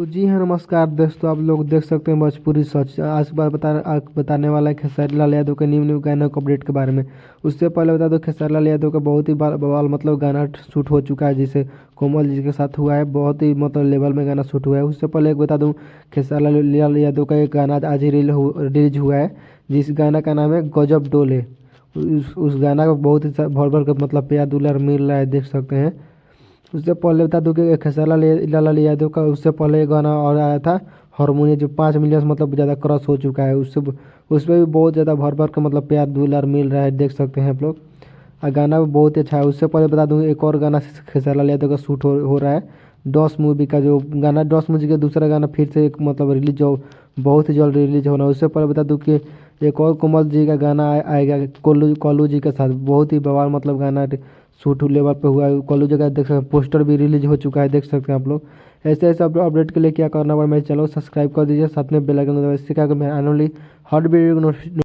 जी हाँ, नमस्कार दोस्तों। आप लोग देख सकते हैं भोजपुरी सच। आज बार बताने वाला है खेसारी लाल यादव के न्यू गानों के अपडेट के बारे में। उससे पहले बता दो, खेसारी लाल यादव का बहुत ही बवाल मतलब गाना शूट हो चुका है, जिसे कोमल जी के साथ हुआ है। बहुत ही मतलब लेवल में गाना शूट हुआ है। उससे पहले एक बता दूँ, खेसारी लाल यादव का एक गाना आज ही रिलीज हुआ है, जिस गाना का नाम है गजब डोले। उस गाना को बहुत ही भर भर के मतलब प्यार दुलार मिल रहा है, देख सकते हैं। उससे पहले बता दूं कि खेसारी लाल यादव का उससे पहले गाना और आया था हारमोनी, जो 5 मिलियन मतलब ज़्यादा क्रॉस हो चुका है। उसमें भी बहुत ज़्यादा भर भर के मतलब प्यार दुलार मिल रहा है, देख सकते हैं आप लोग। और गाना भी बहुत ही अच्छा है। उससे पहले बता दूँ, एक और गाना खेसारी लाल यादव का शूट हो रहा है, डॉस मूवी का। जो गाना डॉस मूवी का दूसरा गाना फिर से एक मतलब रिलीज हो, बहुत ही जल्द रिलीज होना। उससे पहले बता दूँ कि एक और कोमल जी का गाना आएगा कोल्लू जी के साथ। बहुत ही बवाल मतलब गाना शूट लेवल पे हुआ है। कॉलेज जगह देख सकते हैं, पोस्टर भी रिलीज हो चुका है, देख सकते हैं आप लोग। ऐसे ऐसे अपडेट के लिए क्या करना पड़ा, मेरे चैनल को सब्सक्राइब कर दीजिए, साथ में बेल आइकन दबाइए। इससे क्या मैं आने वाली हर वीडियो